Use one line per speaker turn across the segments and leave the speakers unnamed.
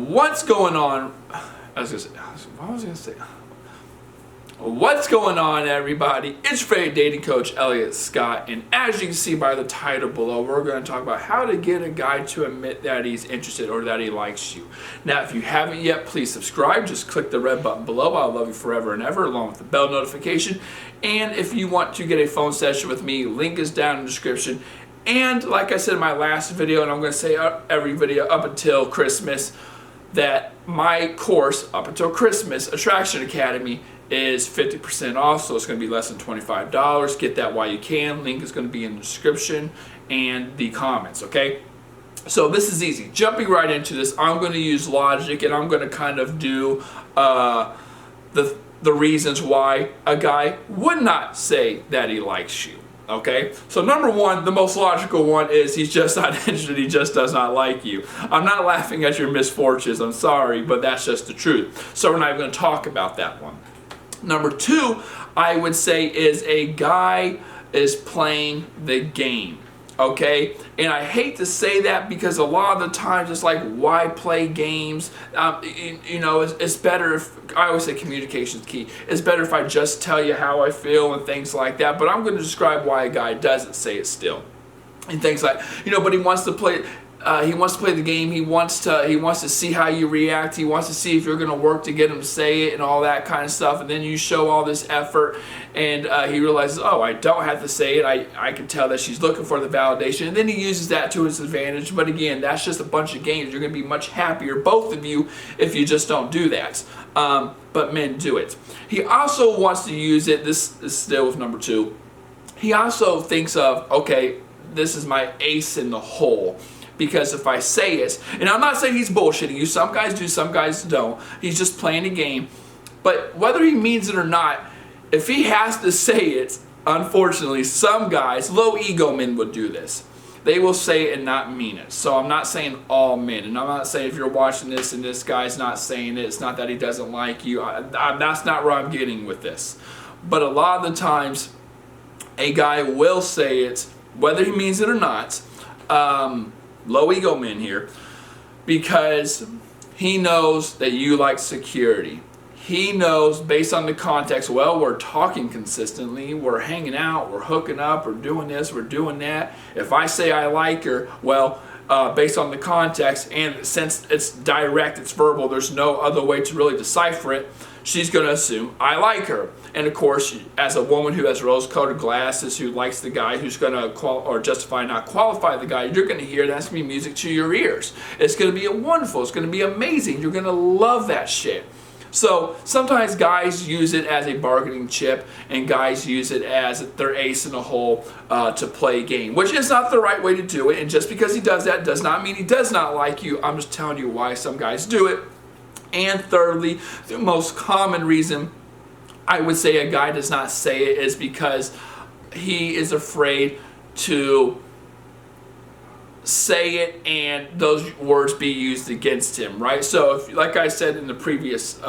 What's going on? What was I gonna say? What's going on, everybody? It's Afraid dating coach Elliot Scott, and as you can see by the title below, we're going to talk about how to get a guy to admit that he's interested or that he likes you. Now, if you haven't yet, please subscribe. Just click the red button below. I'll love you forever and ever, along with the bell notification. And if you want to get a phone session with me, link is down in the description. And like I said in my last video, and I'm going to say every video up until Christmas, that my course up until Christmas, Attraction Academy, is 50% off, so it's going to be less than $25. Get that while you can. Link is going to be in the description and the comments, okay? So this is easy. Jumping right into this, I'm going to use logic, and I'm going to kind of do the reasons why a guy would not say that he likes you. Okay, so number one, the most logical one is he's just not interested, he just does not like you. I'm not laughing at your misfortunes, I'm sorry, but that's just the truth. So we're not even going to talk about that one. Number two, I would say, is a guy is playing the game. Okay, and I hate to say that because a lot of the times it's like, why play games? You know, it's better if, I always say communication is key. It's better if I just tell you how I feel and things like that. But I'm going to describe why a guy doesn't say it still, and things like, you know, but he wants to play. He wants to play the game. He wants to see how you react. He wants to see if you're going to work to get him to say it and all that kind of stuff. And then you show all this effort, and he realizes, oh, I don't have to say it. I can tell that she's looking for the validation. And then he uses that to his advantage. But again, that's just a bunch of games. You're going to be much happier, both of you, if you just don't do that. But men do it. He also wants to use it. This is still with number two. He also thinks of, okay, this is my ace in the hole. Because if I say it, and I'm not saying he's bullshitting you, some guys do, some guys don't. He's just playing a game. But whether he means it or not, if he has to say it, unfortunately, some guys, low ego men would do this. They will say it and not mean it. So I'm not saying all men, and I'm not saying if you're watching this and this guy's not saying it, it's not that he doesn't like you. That's not where I'm getting with this. But a lot of the times, a guy will say it, whether he means it or not. Low ego men here, because he knows that you like security. He knows, based on the context, well, we're talking consistently, we're hanging out, we're hooking up, we're doing this, we're doing that. If I say I like her, well, based on the context, and since it's direct, it's verbal, there's no other way to really decipher it, she's going to assume I like her. And of course, as a woman who has rose-colored glasses, who likes the guy, who's going to justify, not qualify the guy, you're going to hear that's going to be music to your ears. It's going to be wonderful. It's going to be amazing. You're going to love that shit. So sometimes guys use it as a bargaining chip, and guys use it as their ace in the hole to play a game, which is not the right way to do it. And just because he does that does not mean he does not like you. I'm just telling you why some guys do it. And thirdly, the most common reason I would say a guy does not say it is because he is afraid to say it and those words be used against him, right? So, if, like I said in the previous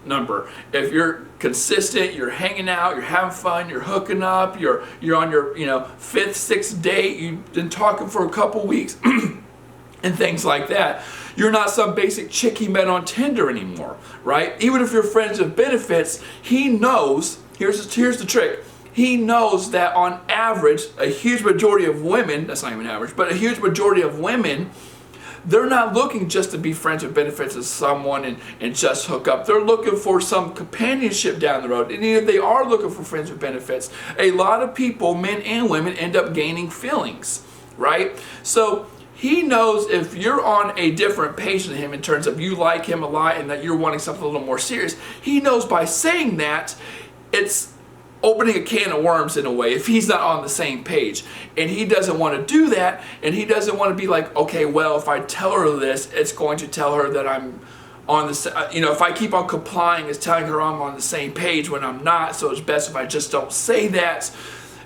number, if you're consistent, you're hanging out, you're having fun, you're hooking up, you're on your fifth, sixth date, you've been talking for a couple weeks, and things like that. You're not some basic chick he met on Tinder anymore, right? Even if you're friends with benefits, he knows, here's the trick, he knows that on average, a huge majority of women, that's not even average, but a huge majority of women, they're not looking just to be friends with benefits with someone and just hook up. They're looking for some companionship down the road. And even if they are looking for friends with benefits, a lot of people, men and women, end up gaining feelings, right? So he knows if you're on a different page than him in terms of you like him a lot and that you're wanting something a little more serious, he knows by saying that it's opening a can of worms in a way if he's not on the same page. And he doesn't want to do that, and he doesn't want to be like, okay, well, if I tell her this, it's going to tell her that I'm on the, if I keep on complying, it's telling her I'm on the same page when I'm not, so it's best if I just don't say that.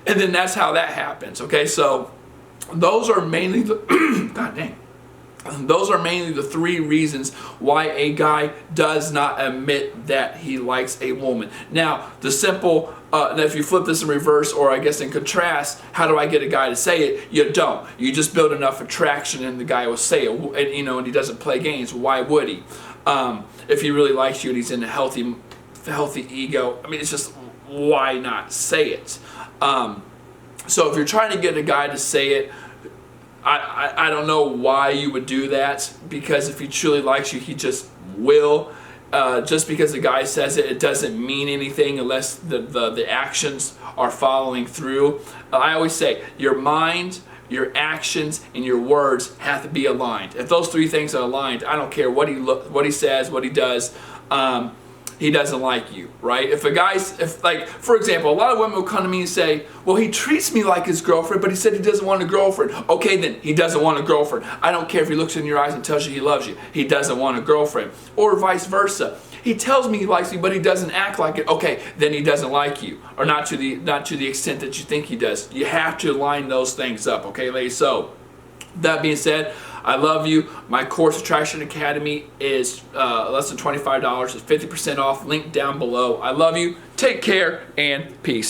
And then that's how that happens, okay? So those are mainly the, God dang. Those are mainly the 3 reasons why a guy does not admit that he likes a woman. Now, the simple, if you flip this in reverse, or I guess in contrast, how do I get a guy to say it? You don't. You just build enough attraction and the guy will say it. And, and he doesn't play games. Why would he? If he really likes you and he's in a healthy ego, I mean, it's just, why not say it? So if you're trying to get a guy to say it, I don't know why you would do that, because if he truly likes you, he just will. Just because the guy says it, it doesn't mean anything unless the actions are following through. I always say your mind, your actions, and your words have to be aligned. If those 3 things are aligned, I don't care what he says, what he does. He doesn't like you, right? If like, for example, a lot of women will come to me and say, well, he treats me like his girlfriend, but he said he doesn't want a girlfriend. Okay, then he doesn't want a girlfriend. I don't care if he looks in your eyes and tells you he loves you. He doesn't want a girlfriend. Or vice versa. He tells me he likes me, but he doesn't act like it. Okay, then he doesn't like you, or not to the extent that you think he does. You have to line those things up, okay, ladies? So, that being said, I love you. My course, Attraction Academy, is less than $25. It's 50% off. Link down below. I love you. Take care and peace.